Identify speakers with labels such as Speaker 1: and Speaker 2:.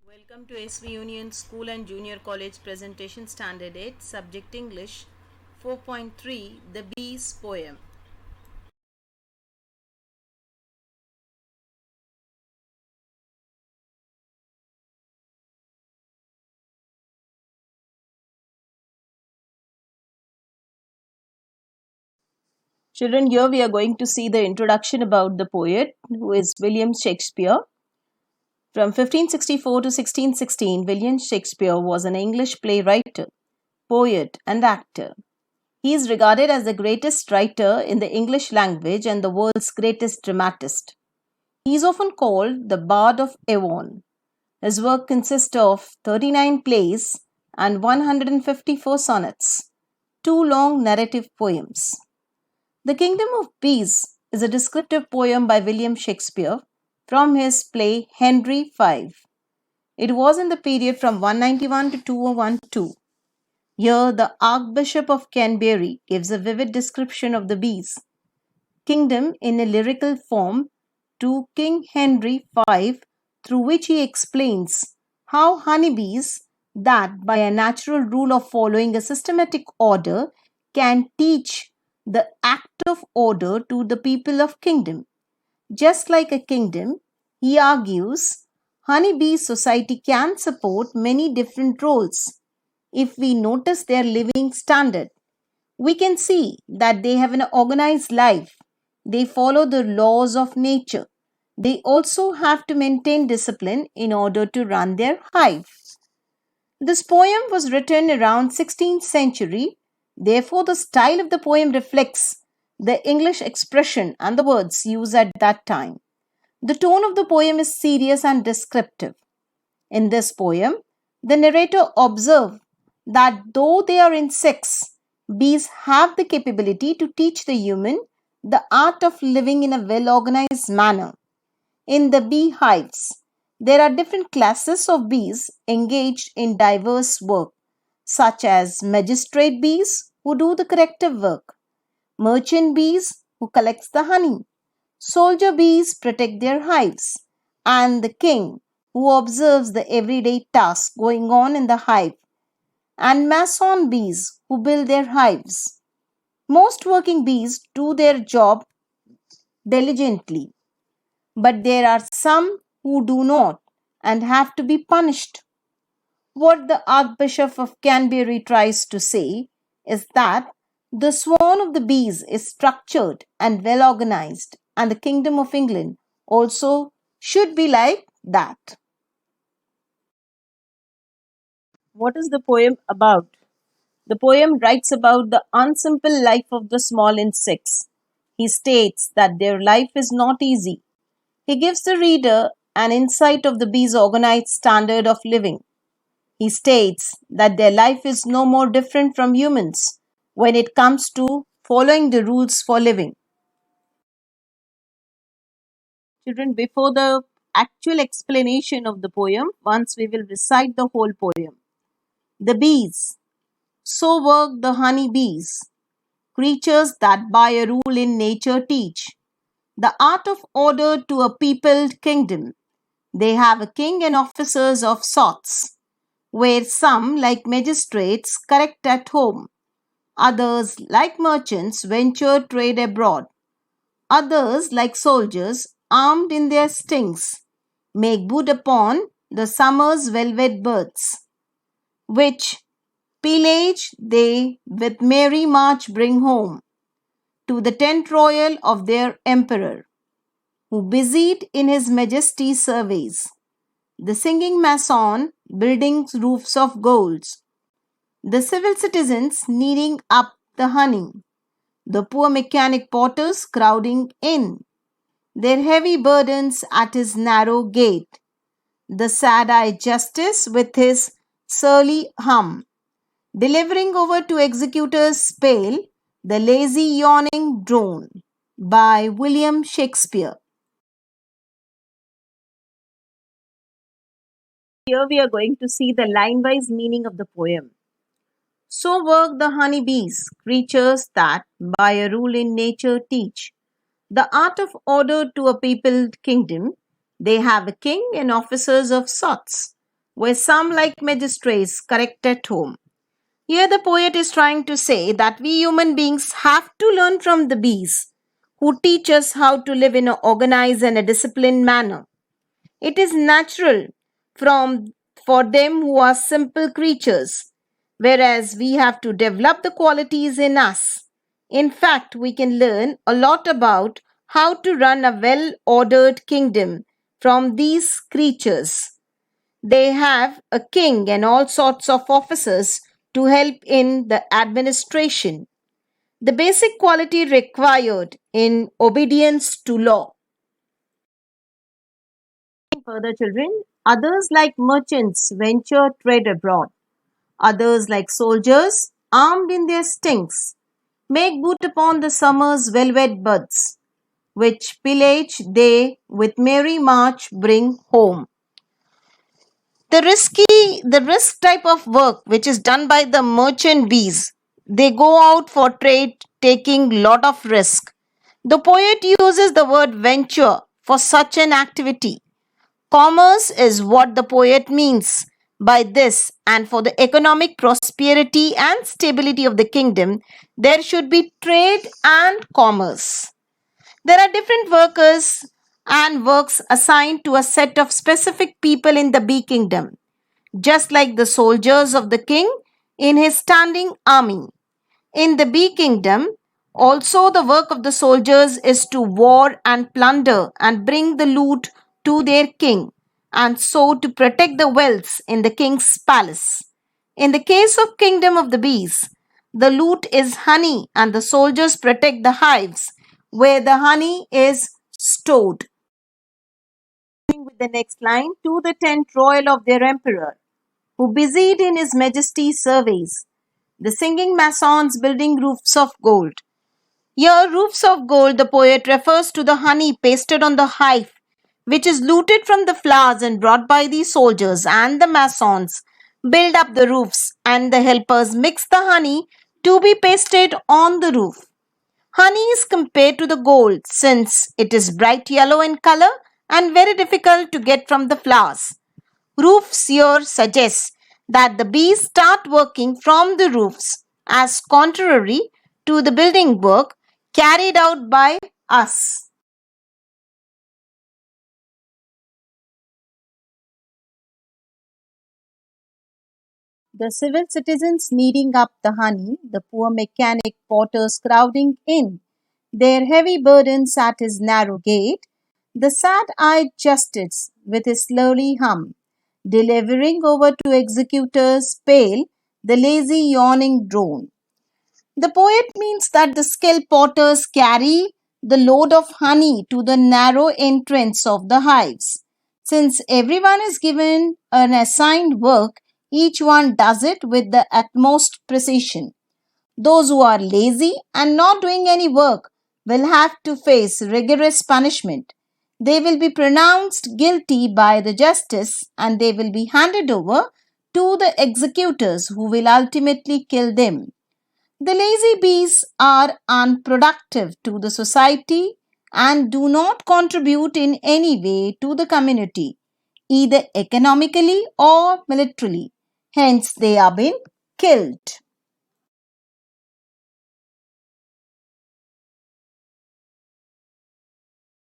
Speaker 1: Welcome to SV Union School and Junior College Presentation Standard 8, Subject English 4.3, The Bees Poem. Children, here we are going to see the introduction about the poet, who is William Shakespeare. From 1564 to 1616, William Shakespeare was an English playwright, poet, and actor. He is regarded as the greatest writer in the English language and the world's greatest dramatist. He is often called the Bard of Avon. His work consists of 39 plays and 154 sonnets, two long narrative poems. The Kingdom of Bees is a descriptive poem by William Shakespeare from his play Henry V. It was in the period from 191 to 212. Here, the Archbishop of Canterbury gives a vivid description of the bees' kingdom in a lyrical form to King Henry V, through which he explains how honeybees, that by a natural rule of following a systematic order, can teach the act of order to the people of kingdom. Just like a kingdom, he argues, honeybee society can support many different roles. If we notice their living standard, we can see that they have an organized life. They follow the laws of nature. They also have to maintain discipline in order to run their hive. This poem was written around 16th century. Therefore, the style of the poem reflects the English expression and the words used at that time. The tone of the poem is serious and descriptive. In this poem, the narrator observes that though they are insects, bees have the capability to teach the human the art of living in a well organized manner. In the beehives, there are different classes of bees engaged in diverse work, such as magistrate bees who do the corrective work, merchant bees who collects the honey, soldier bees protect their hives, and the king who observes the everyday tasks going on in the hive, and mason bees who build their hives. Most working bees do their job diligently, but there are some who do not and have to be punished. What the Archbishop of Canterbury tries to say is that the swarm of the bees is structured and well organized, and the Kingdom of England also should be like that. What is the poem about? The poem writes about the unsimple life of the small insects. He states that their life is not easy. He gives the reader an insight of the bees' organized standard of living. He states that their life is no more different from humans when it comes to following the rules for living. Children, before the actual explanation of the poem, once we will recite the whole poem. The bees. So work the honey bees, creatures that by a rule in nature teach the art of order to a peopled kingdom. They have a king and officers of sorts, where some, like magistrates, correct at home. Others, like merchants, venture trade abroad. Others, like soldiers, armed in their stings, make good upon the summer's velvet birds, which pillage they with merry march bring home to the tent royal of their emperor, who busied in his majesty's surveys, the singing mason building roofs of golds, the civil citizens kneading up the honey, the poor mechanic potters crowding in, their heavy burdens at his narrow gate, the sad-eyed justice with his surly hum, delivering over to executors pale the lazy yawning drone. By William Shakespeare. Here we are going to see the line-wise meaning of the poem. So work the honeybees, creatures that by a rule in nature teach the art of order to a peopled kingdom. They have a king and officers of sorts, where some, like magistrates, correct at home. Here the poet is trying to say that we human beings have to learn from the bees, who teach us how to live in an organized and a disciplined manner. It is natural from for them who are simple creatures, whereas we have to develop the qualities in us. In fact, we can learn a lot about how to run a well ordered kingdom from these creatures. They have a king and all sorts of officers to help in the administration. The basic quality required in obedience to law. Further, children, others like merchants venture trade abroad. Others like soldiers, armed in their stinks, make boot upon the summer's velvet buds, which pillage they with merry march bring home. The risk type of work which is done by the merchant bees, they go out for trade taking lot of risk. The poet uses the word venture for such an activity. Commerce is what the poet means by this, and for the economic prosperity and stability of the kingdom, there should be trade and commerce. There are different workers and works assigned to a set of specific people in the bee kingdom, just like the soldiers of the king in his standing army. In the bee kingdom, also the work of the soldiers is to war and plunder and bring the loot to their king, and so to protect the wealth in the king's palace. In the case of kingdom of the bees, the loot is honey and the soldiers protect the hives where the honey is stored. With the next line, to the tent royal of their emperor, who busied in his majesty's surveys, the singing masons building roofs of gold. Here, roofs of gold, the poet refers to the honey pasted on the hive, which is looted from the flowers and brought by the soldiers, and the masons build up the roofs, and the helpers mix the honey to be pasted on the roof. Honey is compared to the gold since it is bright yellow in color and very difficult to get from the flowers. Roofs here suggests that the bees start working from the roofs as contrary to the building work carried out by us. The civil citizens kneading up the honey, the poor mechanic porters crowding in, their heavy burdens at his narrow gate, the sad-eyed justice with his slowly hum, delivering over to executors pale the lazy yawning drone. The poet means that the skilled potters carry the load of honey to the narrow entrance of the hives. Since everyone is given an assigned work, each one does it with the utmost precision. Those who are lazy and not doing any work will have to face rigorous punishment. They will be pronounced guilty by the justice and they will be handed over to the executors who will ultimately kill them. The lazy bees are unproductive to the society and do not contribute in any way to the community, either economically or militarily. Hence, they are being killed.